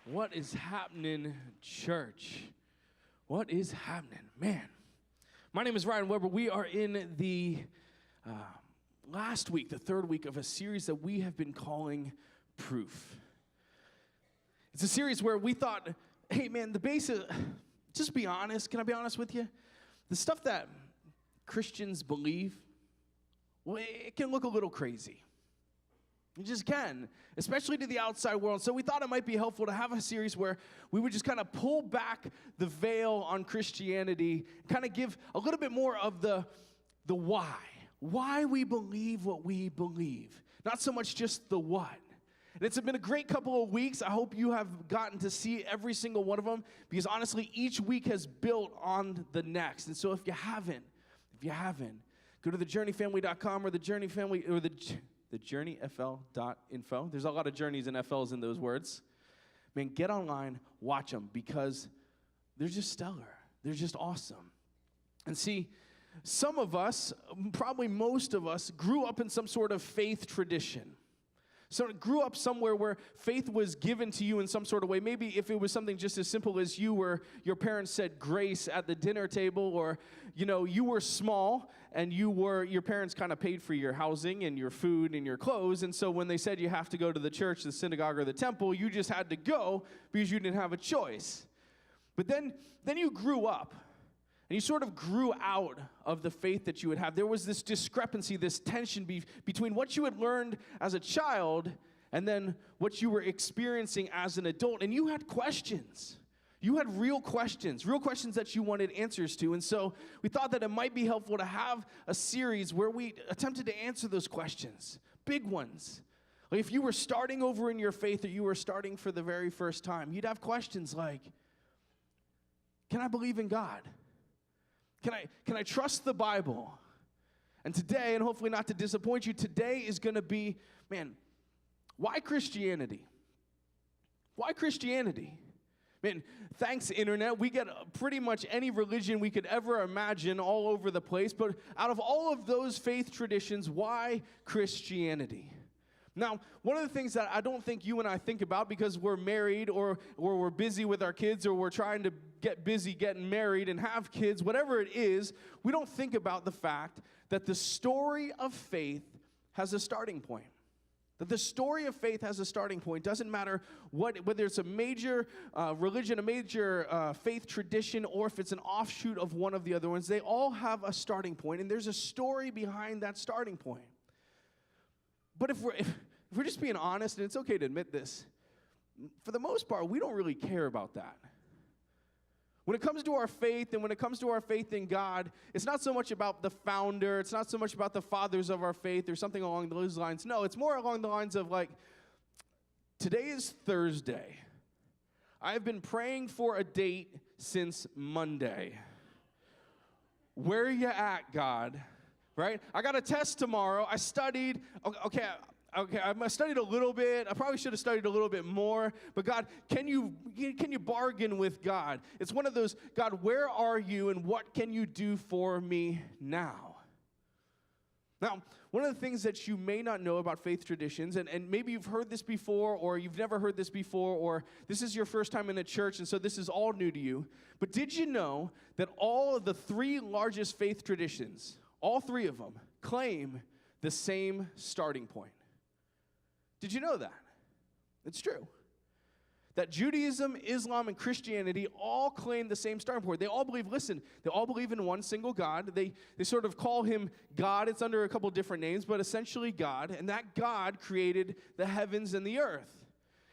What is happening, church? What is happening? Man, my name is Ryan Weber. We are in the last week, the third week of a series that we have been calling Proof. It's a series where we thought, hey man, the basic, just be honest. Can I be honest with you? The stuff that Christians believe, well, it can look a little crazy. It just can, especially to the outside world. So we thought it might be helpful to have a series where we would just kind of pull back the veil on Christianity, kind of give a little bit more of the why we believe what we believe, not so much just the what. And it's been a great couple of weeks. I hope you have gotten to see every single one of them, because honestly, each week has built on the next. And so if you haven't, go to thejourneyfamily.com or thejourneyfl.info. There's a lot of journeys and FLs in those words. Man, get online, watch them, because they're just stellar. They're just awesome. And see, some of us, probably most of us, grew up in some sort of faith tradition. So grew up somewhere where faith was given to you in some sort of way. Maybe if it was something just as simple as you were, your parents said grace at the dinner table, or you were small and your parents kind of paid for your housing and your food and your clothes. And so when they said you have to go to the church, the synagogue, or the temple, you just had to go because you didn't have a choice. But then you grew up. And you sort of grew out of the faith that you would have. There was this discrepancy, this tension between what you had learned as a child and then what you were experiencing as an adult. And you had questions. You had real questions that you wanted answers to. And so we thought that it might be helpful to have a series where we attempted to answer those questions, big ones. Like if you were starting over in your faith or you were starting for the very first time, you'd have questions like, can I believe in God? Can I trust the Bible? And today, and hopefully not to disappoint you, today is going to be, man, why Christianity? Why Christianity? Man, thanks, Internet. We get pretty much any religion we could ever imagine all over the place. But out of all of those faith traditions, why Christianity? Now, one of the things that I don't think you and I think about, because we're married or we're busy with our kids, or we're trying to get busy getting married and have kids, whatever it is, we don't think about the fact that the story of faith has a starting point. That the story of faith has a starting point. Doesn't matter whether it's a major religion, a major faith tradition, or if it's an offshoot of one of the other ones. They all have a starting point, and there's a story behind that starting point. But if we're just being honest, and it's okay to admit this, for the most part, we don't really care about that. When it comes to our faith, and when it comes to our faith in God, it's not so much about the founder, it's not so much about the fathers of our faith or something along those lines. No, it's more along the lines of like, today is Thursday. I've been praying for a date since Monday. Where are you at, God? Right? I got a test tomorrow. I studied. Okay, I studied a little bit. I probably should have studied a little bit more. But God, can you bargain with God? It's one of those, God, where are you and what can you do for me now? Now, one of the things that you may not know about faith traditions, and maybe you've heard this before, or you've never heard this before, or this is your first time in a church, and so this is all new to you. But did you know that all of the three largest faith traditions, all three of them, claim the same starting point? Did you know that? It's true. That Judaism, Islam, and Christianity all claim the same starting point. They all believe, they all believe in one single God. They sort of call him God. It's under a couple different names, but essentially God. And that God created the heavens and the earth.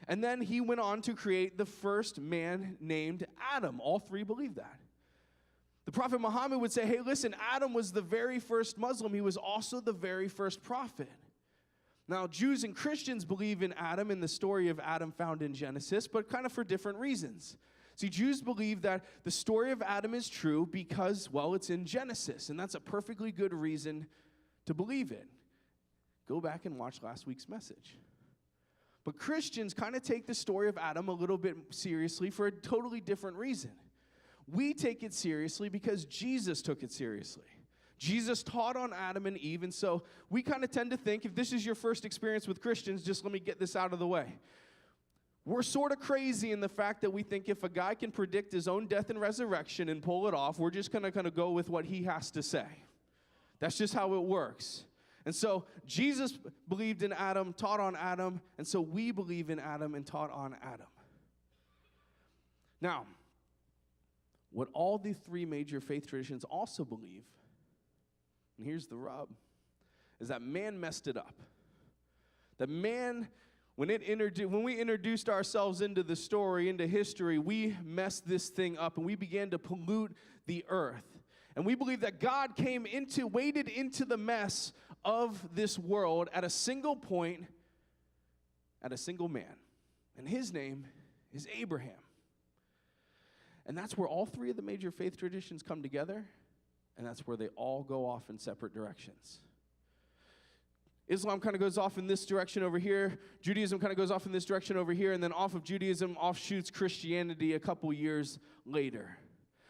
And then he went on to create the first man named Adam. All three believe that. The Prophet Muhammad would say, hey, listen, Adam was the very first Muslim. He was also the very first prophet. Now, Jews and Christians believe in Adam and the story of Adam found in Genesis, but kind of for different reasons. See, Jews believe that the story of Adam is true because, well, it's in Genesis, and that's a perfectly good reason to believe it. Go back and watch last week's message. But Christians kind of take the story of Adam a little bit seriously for a totally different reason. We take it seriously because Jesus took it seriously. Jesus taught on Adam and Eve, and so we kind of tend to think, if this is your first experience with Christians, just let me get this out of the way. We're sort of crazy in the fact that we think if a guy can predict his own death and resurrection and pull it off, we're just going to kind of go with what he has to say. That's just how it works. And so Jesus believed in Adam, taught on Adam, and so we believe in Adam and taught on Adam. Now, what all the three major faith traditions also believe, and here's the rub, is that man messed it up. That man, when we introduced ourselves into the story, into history, we messed this thing up and we began to pollute the earth. And we believe that God waded into the mess of this world at a single point, at a single man. And his name is Abraham. And that's where all three of the major faith traditions come together, and that's where they all go off in separate directions. Islam kind of goes off in this direction over here. Judaism kind of goes off in this direction over here, and then off of Judaism offshoots Christianity a couple years later.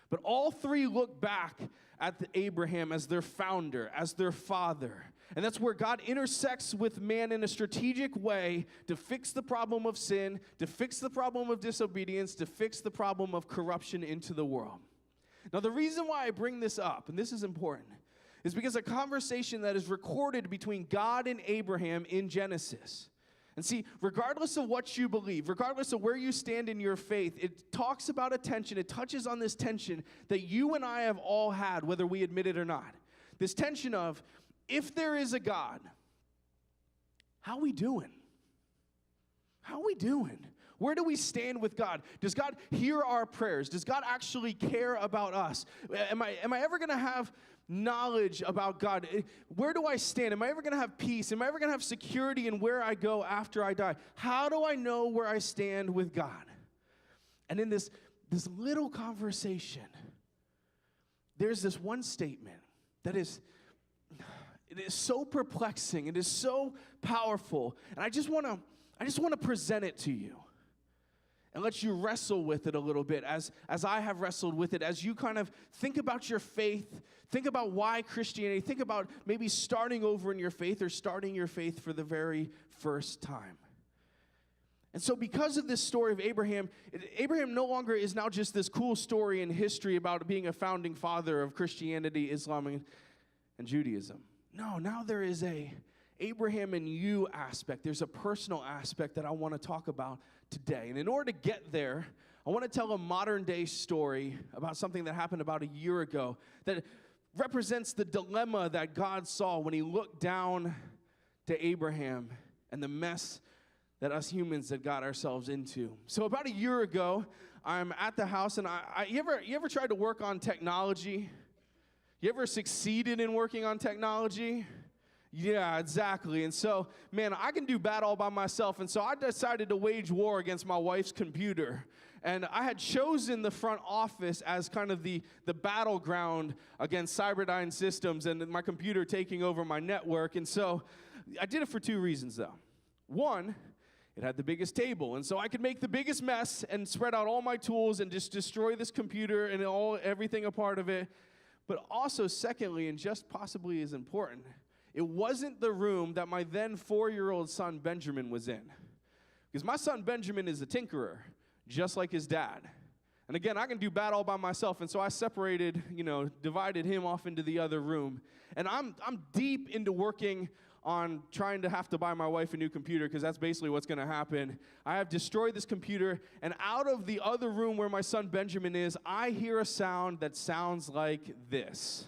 But all three look back at Abraham as their founder, as their father. And that's where God intersects with man in a strategic way to fix the problem of sin, to fix the problem of disobedience, to fix the problem of corruption into the world. Now, the reason why I bring this up, and this is important, is because a conversation that is recorded between God and Abraham in Genesis. And see, regardless of what you believe, regardless of where you stand in your faith, it talks about a tension. It touches on this tension that you and I have all had, whether we admit it or not. This tension of, if there is a God, how we doing? How we doing? Where do we stand with God? Does God hear our prayers? Does God actually care about us? Am I ever going to have knowledge about God? Where do I stand? Am I ever going to have peace? Am I ever going to have security in where I go after I die? How do I know where I stand with God? And in this little conversation, there's this one statement that is so perplexing. It is so powerful. And I just want to present it to you and let you wrestle with it a little bit as I have wrestled with it, as you kind of think about your faith, think about why Christianity, think about maybe starting over in your faith or starting your faith for the very first time. And so because of this story of Abraham, Abraham no longer is now just this cool story in history about being a founding father of Christianity, Islam, and Judaism. No, now there is a Abraham and you aspect. There's a personal aspect that I want to talk about today. And in order to get there, I want to tell a modern day story about something that happened about a year ago that represents the dilemma that God saw when he looked down to Abraham and the mess that us humans had got ourselves into. So about a year ago, I'm at the house, and you ever tried to work on technology? You ever succeeded in working on technology? Yeah, exactly. And so, man, I can do bad all by myself. And so I decided to wage war against my wife's computer. And I had chosen the front office as kind of the battleground against Cyberdyne Systems and my computer taking over my network. And so I did it for two reasons, though. One, it had the biggest table. And so I could make the biggest mess and spread out all my tools and just destroy this computer and everything a part of it. But also, secondly, and just possibly as important, it wasn't the room that my then 4-year-old son Benjamin was in. Because my son Benjamin is a tinkerer, just like his dad. And again, I can do bad all by myself, and so I divided him off into the other room. And I'm deep into working on trying to have to buy my wife a new computer, because that's basically what's going to happen. I have destroyed this computer, and out of the other room where my son Benjamin is, I hear a sound that sounds like this.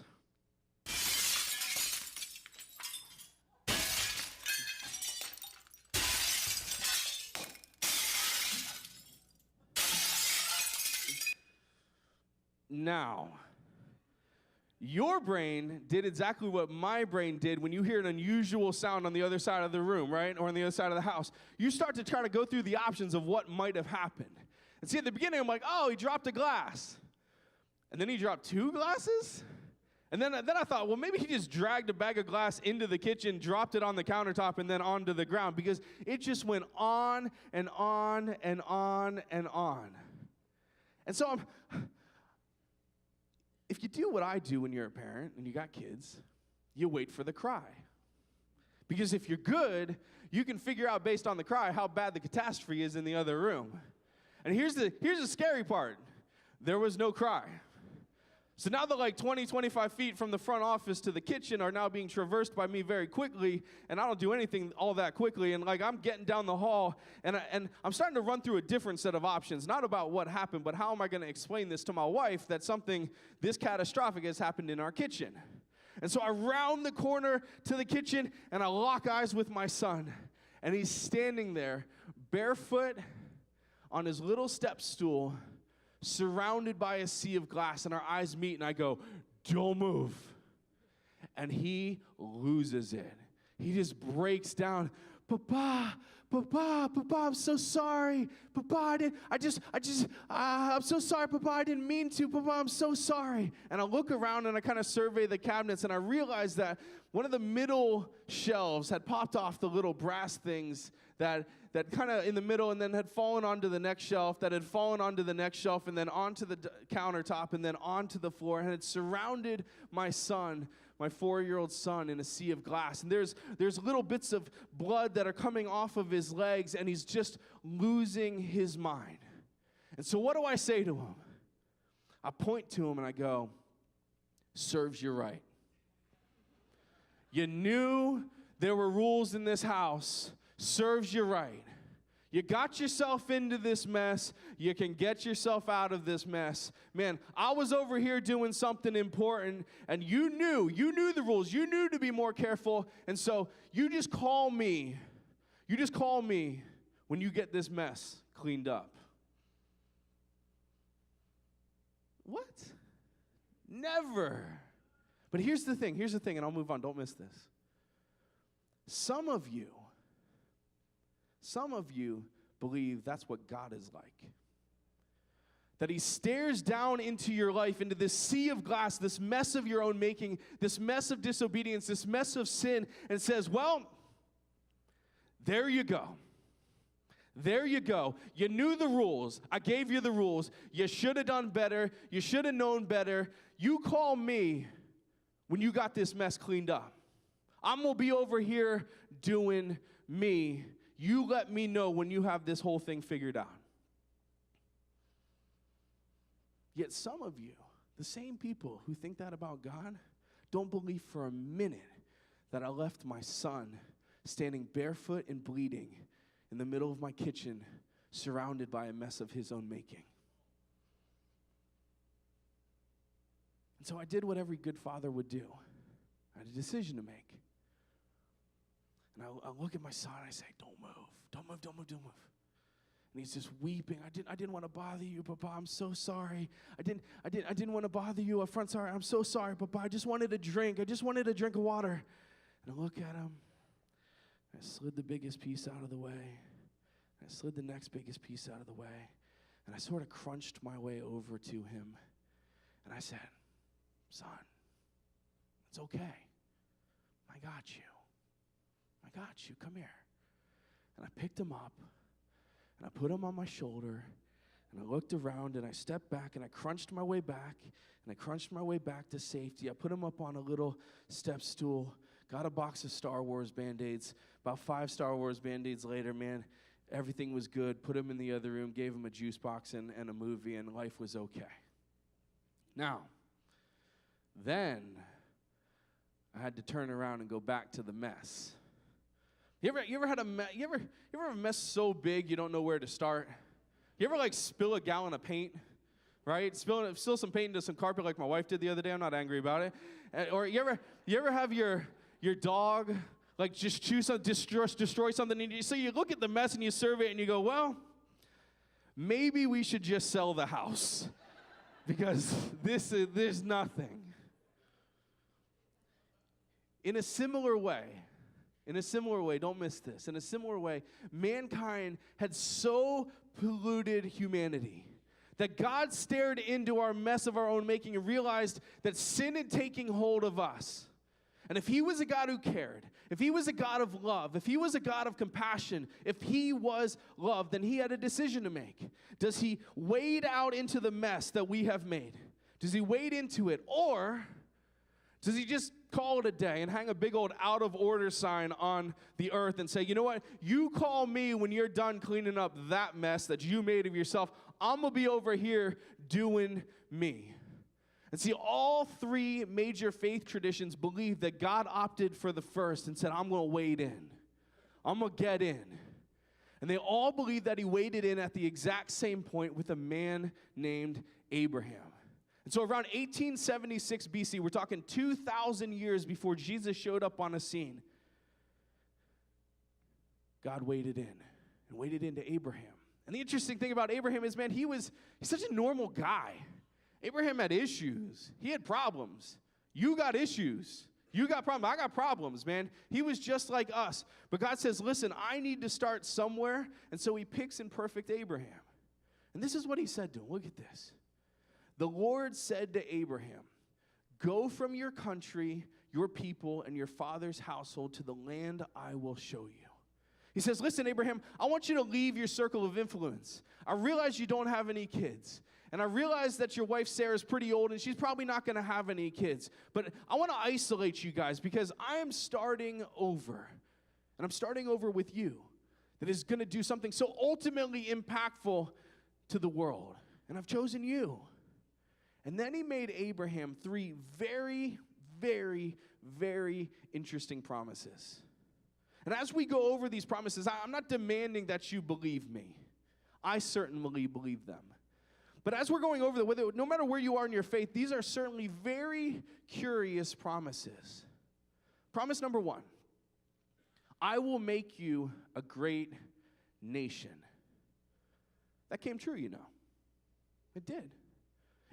Now, your brain did exactly what my brain did when you hear an unusual sound on the other side of the room, right? Or on the other side of the house. You start to try to go through the options of what might have happened. And see, at the beginning, I'm like, oh, he dropped a glass. And then he dropped 2 glasses? And then I thought, well, maybe he just dragged a bag of glass into the kitchen, dropped it on the countertop, and then onto the ground, because it just went on and on and on and on. And so if you do what I do when you're a parent and you got kids, you wait for the cry. Because if you're good, you can figure out based on the cry how bad the catastrophe is in the other room. And here's the scary part. There was no cry. So now the 20, 25 feet from the front office to the kitchen are now being traversed by me very quickly, and I don't do anything all that quickly, and I'm getting down the hall, and I'm starting to run through a different set of options, not about what happened, but how am I going to explain this to my wife that something this catastrophic has happened in our kitchen. And so I round the corner to the kitchen, and I lock eyes with my son, and he's standing there barefoot on his little step stool, surrounded by a sea of glass, and our eyes meet, and I go, "Don't move." And he loses it. He just breaks down. Papa, I'm so sorry. Papa, I'm so sorry, Papa, I didn't mean to. Papa, I'm so sorry. And I look around and I kind of survey the cabinets, and I realize that one of the middle shelves had popped off the little brass things that kind of in the middle, and then had fallen onto the next shelf, that had fallen onto the next shelf, and then onto the countertop, and then onto the floor, and had surrounded my son, my 4-year-old son, in a sea of glass. And there's little bits of blood that are coming off of his legs, and he's just losing his mind. And so what do I say to him? I point to him and I go, "Serves you right. You knew there were rules in this house. Serves you right. You got yourself into this mess. You can get yourself out of this mess. Man, I was over here doing something important, and you knew the rules. You knew to be more careful, and so you just call me. You just call me when you get this mess cleaned up." What? Never. But here's the thing, and I'll move on. Don't miss this. Some of you believe that's what God is like. That he stares down into your life, into this sea of glass, this mess of your own making, this mess of disobedience, this mess of sin, and says, "Well, there you go. There you go. You knew the rules. I gave you the rules. You should have done better. You should have known better. You call me when you got this mess cleaned up. I'm going to be over here doing me. You let me know when you have this whole thing figured out." Yet some of you, the same people who think that about God, don't believe for a minute that I left my son standing barefoot and bleeding in the middle of my kitchen, surrounded by a mess of his own making. And so I did what every good father would do. I had a decision to make. And I look at my son and I say, "Don't move, don't move, don't move, don't move." And he's just weeping. I didn't want to bother you, Papa. I'm so sorry. I didn't want to bother you up front. Sorry, I'm so sorry, Papa. I just wanted a drink. I just wanted a drink of water. And I look at him. I slid the biggest piece out of the way. I slid the next biggest piece out of the way. And I sort of crunched my way over to him. And I said, "Son, it's okay. I got you. I got you. Come here." And I picked him up, and I put him on my shoulder, and I looked around, and I stepped back, and I crunched my way back, and I crunched my way back to safety. I put him up on a little step stool, got a box of Star Wars Band-Aids. About 5 Star Wars Band-Aids later, man, everything was good. Put him in the other room, gave him a juice box and a movie, and life was okay. Now, then I had to turn around and go back to the mess. You ever had you ever have a mess so big you don't know where to start? You ever spill a gallon of paint, right? Spill some paint into some carpet like my wife did the other day. I'm not angry about it. Or you ever have your dog just destroy something, and so you look at the mess and you survey it and you go, "Well, maybe we should just sell the house because there's nothing." In a similar way, don't miss this. In a similar way, mankind had so polluted humanity that God stared into our mess of our own making and realized that sin had taken hold of us. And if he was a God who cared, if he was a God of love, if he was a God of compassion, if he was love, then he had a decision to make. Does he wade out into the mess that we have made? Does he wade into it? Or Does he just call it a day and hang a big old out of order sign on the earth and say, you know what, you call me when you're done cleaning up that mess that you made of yourself. I'm going to be over here doing me. And see, all three major faith traditions believe that God opted for the first and said, I'm going to wade in. I'm going to get in. And they all believe that he waded in at the exact same point with a man named Abraham. And so around 1876 BC, we're talking 2,000 years before Jesus showed up on a scene, God waded in and waded into Abraham. And the interesting thing about Abraham is, man, he's such a normal guy. Abraham had issues. He had problems. You got issues. You got problems. I got problems, man. He was just like us. But God says, listen, I need to start somewhere. And so he picks imperfect Abraham. And this is what he said to him. Look at this. The Lord said to Abraham, go from your country, your people, and your father's household to the land I will show you. He says, listen, Abraham, I want you to leave your circle of influence. I realize you don't have any kids. And I realize that your wife Sarah is pretty old and she's probably not going to have any kids. But I want to isolate you guys because I am starting over. And I'm starting over with you that is going to do something so ultimately impactful to the world. And I've chosen you. And then he made Abraham three very, very, very interesting promises. And as we go over these promises, I'm not demanding that you believe me. I certainly believe them. But as we're going over them, no matter where you are in your faith, these are certainly very curious promises. Promise number one, I will make you a great nation. That came true, you know. It did.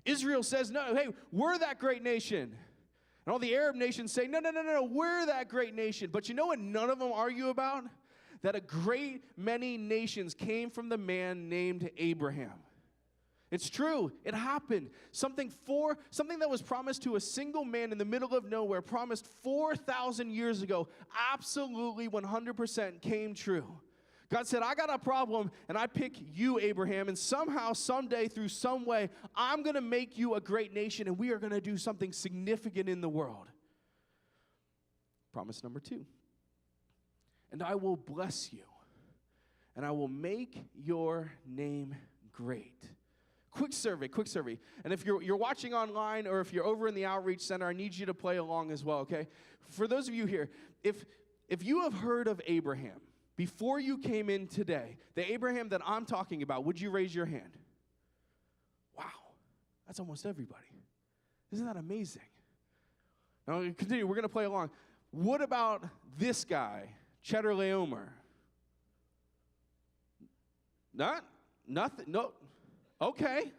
Israel says, no, hey, we're that great nation. And all the Arab nations say, no, we're that great nation. But you know what none of them argue about? That a great many nations came from the man named Abraham. It's true. It happened. Something that was promised to a single man in the middle of nowhere, promised 4,000 years ago, absolutely 100% came true. God said, I got a problem, and I pick you, Abraham, and somehow, someday, through some way, I'm going to make you a great nation, and we are going to do something significant in the world. Promise number two. And I will bless you, and I will make your name great. Quick survey. And if you're watching online or if you're over in the Outreach Center, I need you to play along as well, okay? For those of you here, if you have heard of Abraham before you came in today, the Abraham that I'm talking about, would you raise your hand? Wow, that's almost everybody. Isn't that amazing? Now, continue. We're going to play along. What about this guy, Cheddar Leomer? Nothing? No. Okay.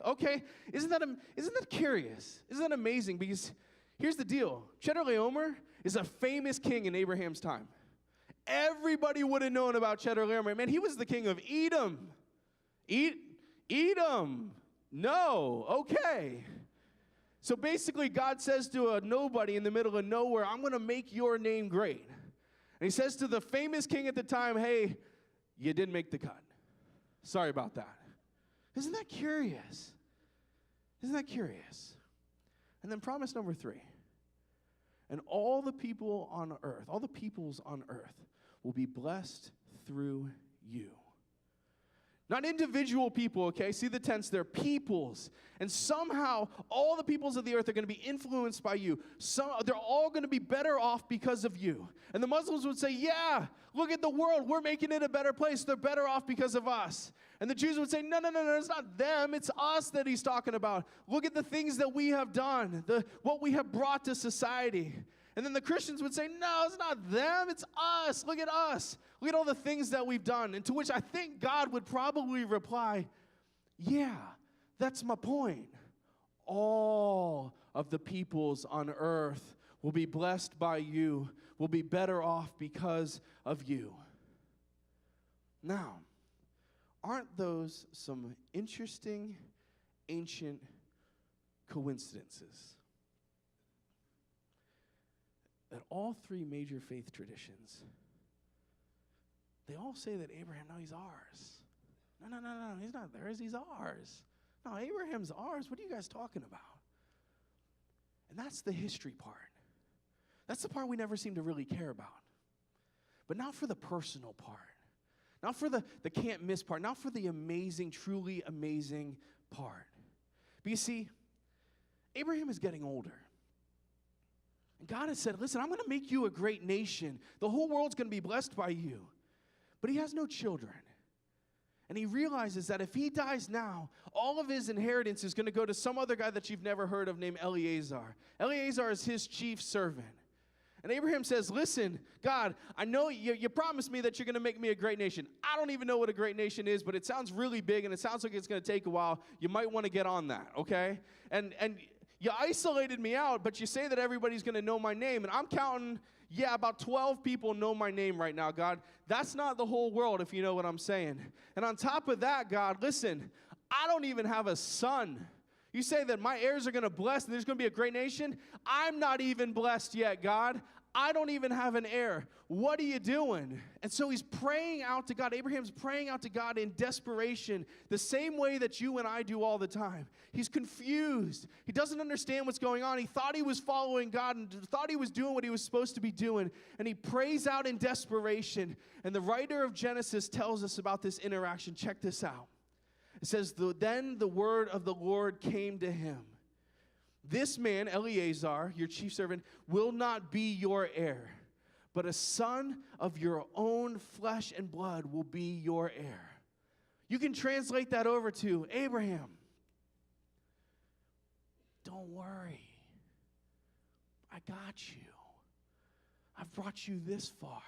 Isn't that curious? Isn't that amazing? Because here's the deal. Cheddar Leomer is a famous king in Abraham's time. Everybody would have known about Cheddar Leomer. Man, he was the king of Edom. Edom. No. Okay. So basically, God says to a nobody in the middle of nowhere, I'm going to make your name great. And he says to the famous king at the time, hey, you didn't make the cut. Sorry about that. Isn't that curious? Isn't that curious? And then promise number three. And all the people on earth, all the peoples on earth will be blessed through you. Not individual people, okay? See the tense there, peoples. And somehow all the peoples of the earth are going to be influenced by you. They're all going to be better off because of you. And the Muslims would say, yeah, look at the world. We're making it a better place. They're better off because of us. And the Jews would say, no, it's not them. It's us that he's talking about. Look at the things that we have done, what we have brought to society. And then the Christians would say, no, it's not them, it's us. Look at us. Look at all the things that we've done. And to which I think God would probably reply, yeah, that's my point. All of the peoples on earth will be blessed by you, will be better off because of you. Now, aren't those some interesting, ancient coincidences? That all three major faith traditions, they all say that Abraham, no, he's ours. No, he's not theirs, he's ours. No, Abraham's ours. What are you guys talking about? And that's the history part. That's the part we never seem to really care about. But not for the personal part. Not for the can't miss part. Not for the amazing, truly amazing part. But you see, Abraham is getting older. And God has said, listen, I'm going to make you a great nation. The whole world's going to be blessed by you. But he has no children. And he realizes that if he dies now, all of his inheritance is going to go to some other guy that you've never heard of named Eleazar. Eleazar is his chief servant. And Abraham says, listen, God, I know you promised me that you're going to make me a great nation. I don't even know what a great nation is, but it sounds really big, and it sounds like it's going to take a while. You might want to get on that, okay? And you isolated me out, but you say that everybody's going to know my name, and I'm counting, about 12 people know my name right now, God. That's not the whole world, if you know what I'm saying. And on top of that, God, listen, I don't even have a son. You say that my heirs are going to bless and there's going to be a great nation. I'm not even blessed yet, God. I don't even have an heir. What are you doing? And so he's praying out to God. Abraham's praying out to God in desperation, the same way that you and I do all the time. He's confused. He doesn't understand what's going on. He thought he was following God and thought he was doing what he was supposed to be doing. And he prays out in desperation. And the writer of Genesis tells us about this interaction. Check this out. It says, then the word of the Lord came to him. This man, Eleazar, your chief servant, will not be your heir, but a son of your own flesh and blood will be your heir. You can translate that over to Abraham. Don't worry. I got you. I've brought you this far.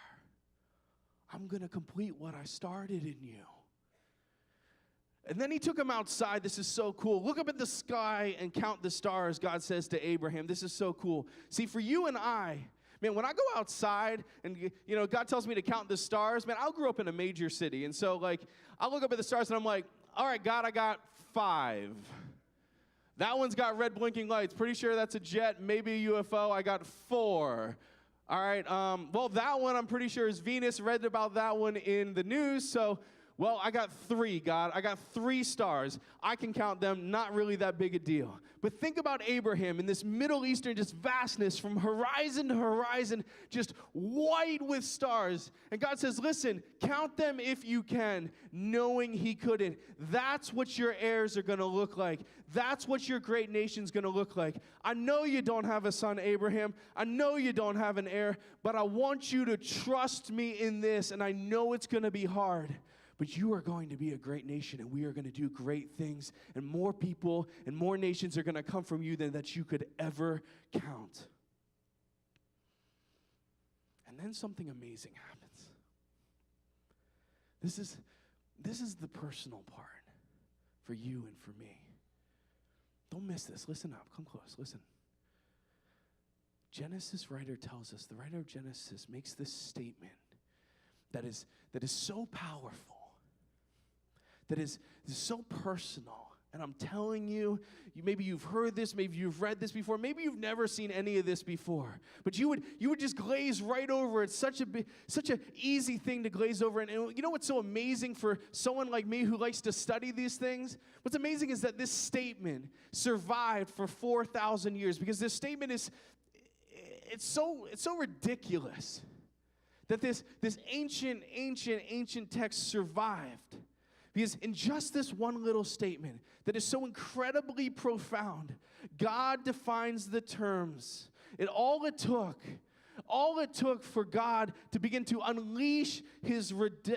I'm going to complete what I started in you. And then he took him outside. This is so cool. Look up at the sky and count the stars, God says to Abraham. This is so cool. See, for you and I, man, when I go outside and, God tells me to count the stars, man, I grew up in a major city. And so, I look up at the stars and I'm like, all right, God, I got 5. That one's got red blinking lights. Pretty sure that's a jet, maybe a UFO. I got 4. All right, well, that one I'm pretty sure is Venus. Read about that one in the news, so... Well, I got 3, God. I got 3 stars. I can count them, not really that big a deal. But think about Abraham in this Middle Eastern just vastness from horizon to horizon, just white with stars. And God says, listen, count them if you can, knowing he couldn't. That's what your heirs are going to look like. That's what your great nation's going to look like. I know you don't have a son, Abraham. I know you don't have an heir, but I want you to trust me in this, and I know it's going to be hard. But you are going to be a great nation, and we are going to do great things, and more people and more nations are going to come from you than that you could ever count. And then something amazing happens. This is the personal part for you and for me. Don't miss this. Listen up. Come close. Listen. Genesis writer tells us, the writer of Genesis makes this statement that is so powerful. That is so personal. And I'm telling you, maybe you've heard this, maybe you've read this before, maybe you've never seen any of this before. But you would just glaze right over it. Such an easy thing to glaze over. And you know what's so amazing for someone like me who likes to study these things? What's amazing is that this statement survived for 4,000 years, because this statement it's so ridiculous that this ancient text survived. Because in just this one little statement that is so incredibly profound, God defines the terms. All it took for God to begin to unleash his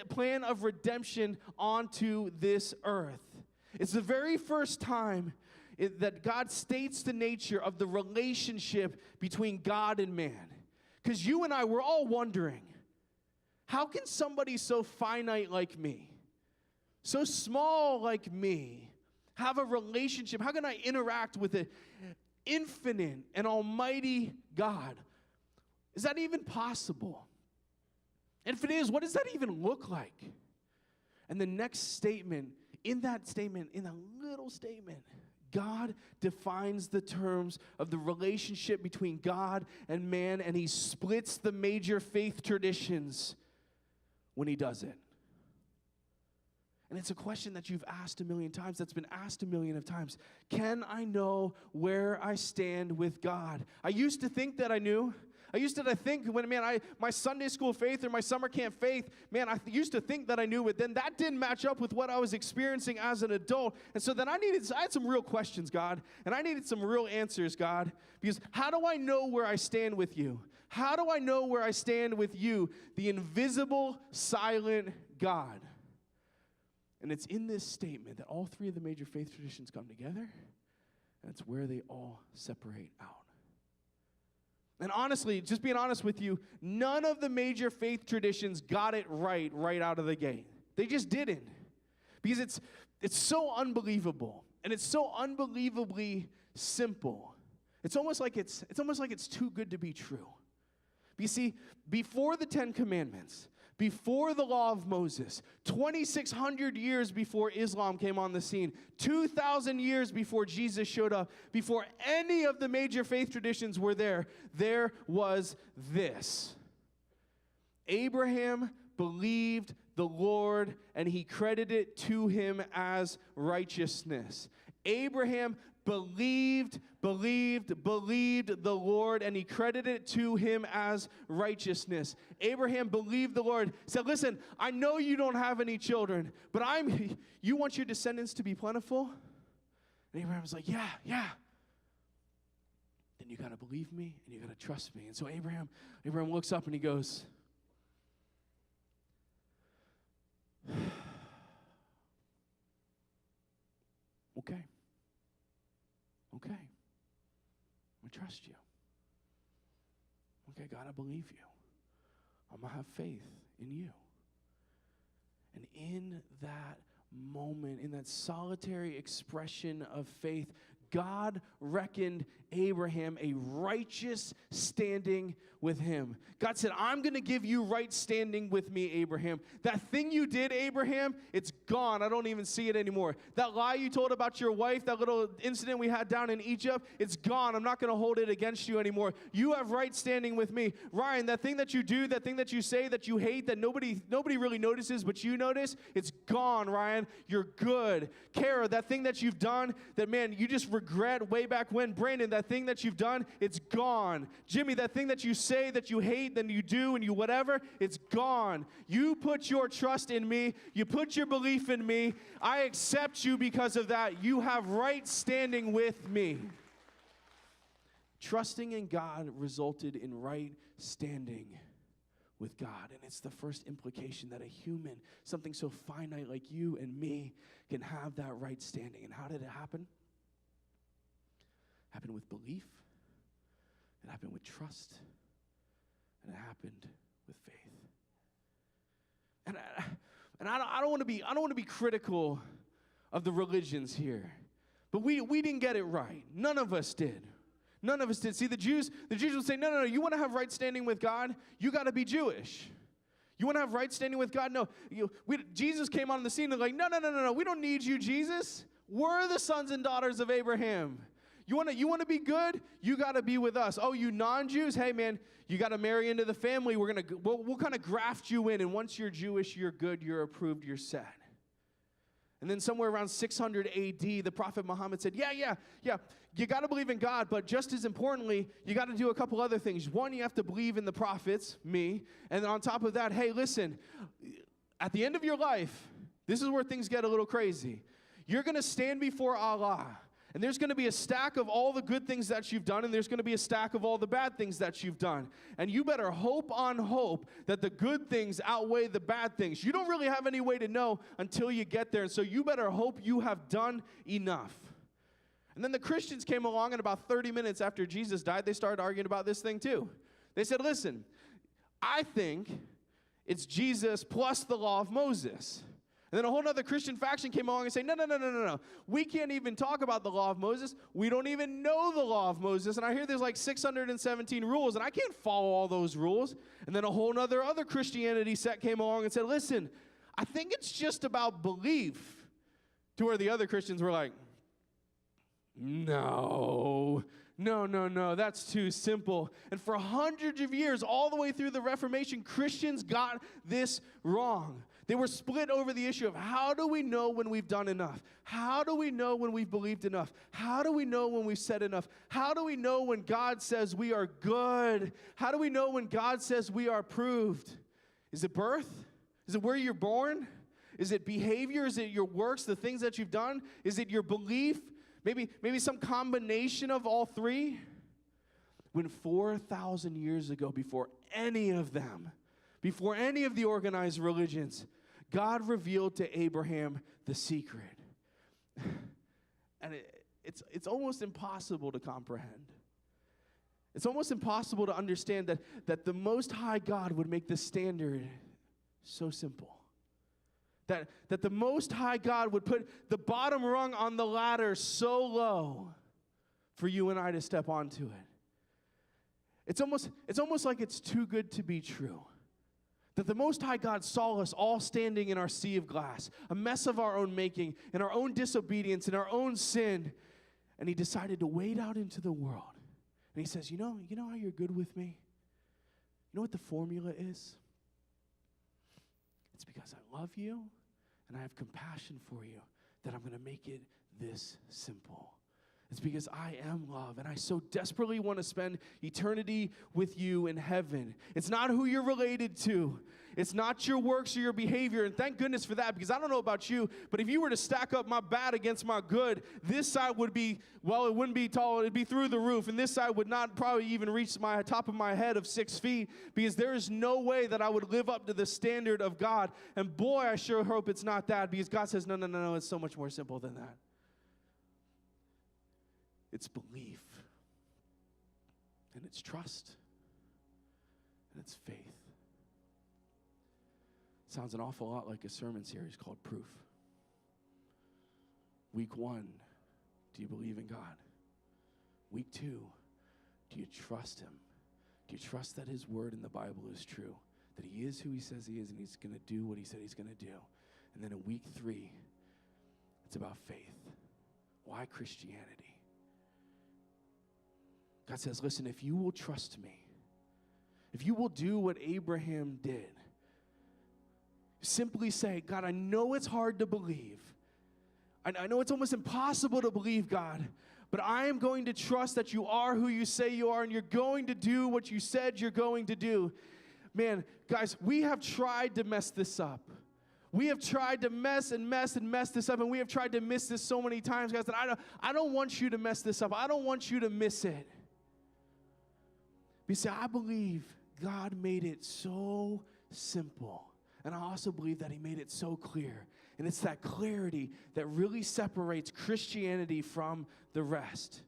plan of redemption onto this earth. It's the very first time that God states the nature of the relationship between God and man. Because you and I were all wondering, how can somebody so finite like me, so small like me, have a relationship? How can I interact with an infinite and almighty God? Is that even possible? And if it is, what does that even look like? And the next statement, in that little statement, God defines the terms of the relationship between God and man, and he splits the major faith traditions when he does it. And it's a question that you've asked a million times, that's been asked a million of times. Can I know where I stand with God? I used to think that I knew. I used to think when, my Sunday school faith or my summer camp faith, I used to think that I knew it. Then that didn't match up with what I was experiencing as an adult. And so then I had some real questions, God, and I needed some real answers, God, because how do I know where I stand with you? How do I know where I stand with you, the invisible, silent God? And it's in this statement that all three of the major faith traditions come together, and it's where they all separate out. And honestly, just being honest with you, none of the major faith traditions got it right out of the gate. They just didn't. Because it's so unbelievable, and it's so unbelievably simple. It's almost like it's too good to be true. You see, before the 10 Commandments, before the law of Moses, 2,600 years before Islam came on the scene, 2,000 years before Jesus showed up, before any of the major faith traditions were there was this. Abraham believed the Lord, and he credited it to him as righteousness. Abraham believed the Lord, and he credited it to him as righteousness. Abraham believed the Lord, said, listen, I know you don't have any children, but you want your descendants to be plentiful? And Abraham was like, yeah. Then you got to believe me, and you got to trust me. And so Abraham looks up and he goes, okay. Okay, I'm going to trust you. Okay, God, I believe you. I'm going to have faith in you. And in that moment, in that solitary expression of faith, God reckoned Abraham a righteous standing with him. God said, I'm going to give you right standing with me, Abraham. That thing you did, Abraham, it's gone. I don't even see it anymore. That lie you told about your wife, that little incident we had down in Egypt, it's gone. I'm not going to hold it against you anymore. You have right standing with me. Ryan, that thing that you do, that thing that you say that you hate, that nobody really notices, but you notice, it's gone, Ryan. You're good. Kara, that thing that you've done, that, man, you just regret way back when. Brandon, that thing that you've done, it's gone. Jimmy, that thing that you say that you hate, then you do, and you whatever, it's gone. You put your trust in me. You put your belief in me. I accept you because of that. You have right standing with me. Trusting in God resulted in right standing with God. And it's the first implication that a human, something so finite like you and me, can have that right standing. And how did it happen? It happened with belief. It happened with trust. And it happened with faith. And I don't want to be critical of the religions here. But we didn't get it right. None of us did. None of us did. See, the Jews would say, no, you want to have right standing with God? You got to be Jewish. You want to have right standing with God? No. Jesus came on the scene and like, no. We don't need you, Jesus. We're the sons and daughters of Abraham. You want to be good? You got to be with us. Oh, you non-Jews? Hey, man, you got to marry into the family. We'll kind of graft you in. And once you're Jewish, you're good, you're approved, you're set. And then somewhere around 600 AD, the prophet Muhammad said, yeah, you got to believe in God, but just as importantly, you got to do a couple other things. One, you have to believe in the prophets, me, and then on top of that, hey, listen, at the end of your life, this is where things get a little crazy. You're going to stand before Allah, and there's going to be a stack of all the good things that you've done, and there's going to be a stack of all the bad things that you've done. And you better hope on hope that the good things outweigh the bad things. You don't really have any way to know until you get there, and so you better hope you have done enough. And then the Christians came along, and about 30 minutes after Jesus died, they started arguing about this thing too. They said, listen, I think it's Jesus plus the law of Moses. And then a whole other Christian faction came along and said, no. We can't even talk about the law of Moses. We don't even know the law of Moses. And I hear there's like 617 rules, and I can't follow all those rules. And then a whole other Christianity set came along and said, listen, I think it's just about belief. To where the other Christians were like, no, that's too simple. And for hundreds of years, all the way through the Reformation, Christians got this wrong. They were split over the issue of how do we know when we've done enough? How do we know when we've believed enough? How do we know when we've said enough? How do we know when God says we are good? How do we know when God says we are approved? Is it birth? Is it where you're born? Is it behavior? Is it your works, the things that you've done? Is it your belief? Maybe some combination of all three? When 4,000 years ago, before any of them, before any of the organized religions, God revealed to Abraham the secret. And it's almost impossible to comprehend. It's almost impossible to understand that the Most High God would make the standard so simple. That the Most High God would put the bottom rung on the ladder so low for you and I to step onto it. It's almost like it's too good to be true. That the Most High God saw us all standing in our sea of glass, a mess of our own making, in our own disobedience, in our own sin, and he decided to wade out into the world. And he says, you know how you're good with me? You know what the formula is? It's because I love you and I have compassion for you that I'm going to make it this simple. It's because I am love, and I so desperately want to spend eternity with you in heaven. It's not who you're related to. It's not your works or your behavior, and thank goodness for that, because I don't know about you, but if you were to stack up my bad against my good, this side would be, well, it wouldn't be tall, it'd be through the roof, and this side would not probably even reach my top of my head of 6 feet, because there is no way that I would live up to the standard of God, and boy, I sure hope it's not that, because God says, no, it's so much more simple than that. It's belief, and it's trust, and it's faith. Sounds an awful lot like a sermon series called Proof. Week 1, do you believe in God? Week 2, do you trust him? Do you trust that his word in the Bible is true? That he is who he says he is, and he's going to do what he said he's going to do? And then in week 3, it's about faith. Why Christianity? God says, listen, if you will trust me, if you will do what Abraham did, simply say, God, I know it's hard to believe. I know it's almost impossible to believe, God, but I am going to trust that you are who you say you are, and you're going to do what you said you're going to do. Man, guys, we have tried to mess this up. We have tried to mess this up, and we have tried to miss this so many times, guys, that I don't want you to mess this up. I don't want you to miss it. You see, I believe God made it so simple. And I also believe that he made it so clear. And it's that clarity that really separates Christianity from the rest.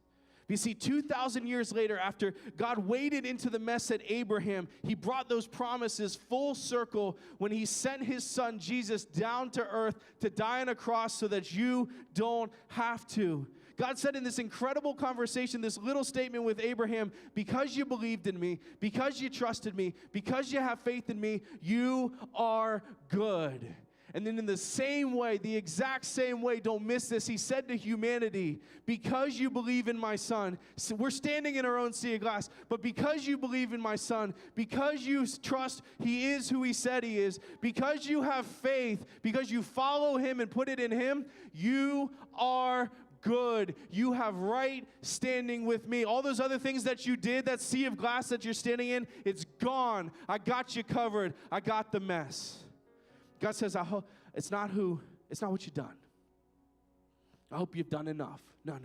You see, 2,000 years later, after God waded into the mess at Abraham, he brought those promises full circle when he sent his son Jesus down to earth to die on a cross so that you don't have to. God said in this incredible conversation, this little statement with Abraham, because you believed in me, because you trusted me, because you have faith in me, you are good. And then in the same way, the exact same way, don't miss this, he said to humanity, because you believe in my son, so we're standing in our own sea of glass, but because you believe in my son, because you trust he is who he said he is, because you have faith, because you follow him and put it in him, you are good. You have right standing with me. All those other things that you did, that sea of glass that you're standing in, it's gone. I got you covered. I got the mess. God says, it's not what you've done. I hope you've done enough. No.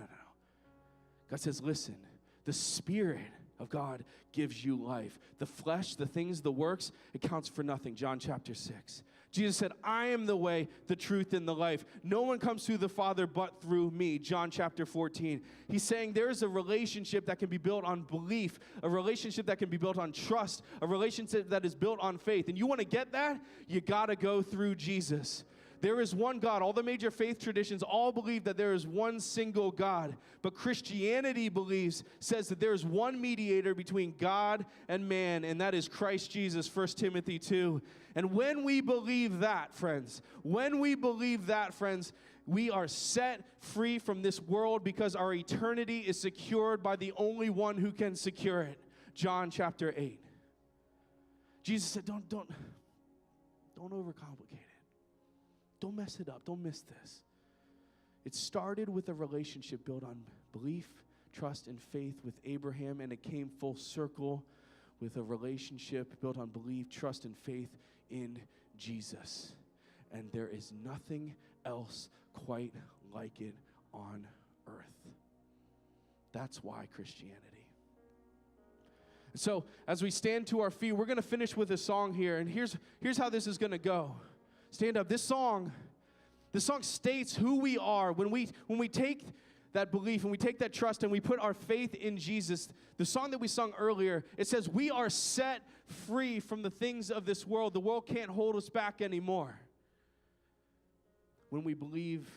God says, listen, the Spirit of God gives you life. The flesh, the things, the works, it counts for nothing. John chapter 6. Jesus said, I am the way, the truth, and the life. No one comes to the Father but through me. John chapter 14. He's saying there is a relationship that can be built on belief, a relationship that can be built on trust, a relationship that is built on faith. And you want to get that? You got to go through Jesus. There is one God. All the major faith traditions all believe that there is one single God. But Christianity says that there is one mediator between God and man, and that is Christ Jesus, 1 Timothy 2. And when we believe that, friends, we are set free from this world because our eternity is secured by the only one who can secure it. John chapter 8. Jesus said, don't overcomplicate it. Don't mess it up. Don't miss this. It started with a relationship built on belief, trust, and faith with Abraham, and it came full circle with a relationship built on belief, trust, and faith in Jesus. And there is nothing else quite like it on earth. That's why Christianity. So as we stand to our feet, we're going to finish with a song here, and here's how this is going to go. Stand up. This song states who we are. When we take that belief and we take that trust and we put our faith in Jesus, the song that we sung earlier, it says we are set free from the things of this world. The world can't hold us back anymore. When we believe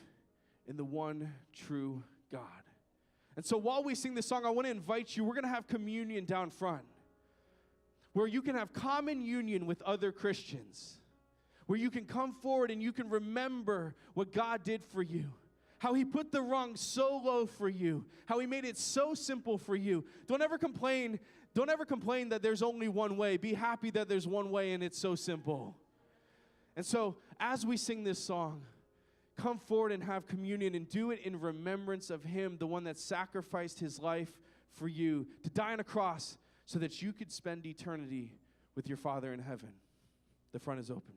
in the one true God. And so while we sing this song, I want to invite you, we're going to have communion down front, where you can have common union with other Christians, where you can come forward and you can remember what God did for you, how he put the rung so low for you, how he made it so simple for you. Don't ever complain that there's only one way. Be happy that there's one way and it's so simple. And so as we sing this song, come forward and have communion and do it in remembrance of him, the one that sacrificed his life for you to die on a cross so that you could spend eternity with your Father in heaven. The front is open.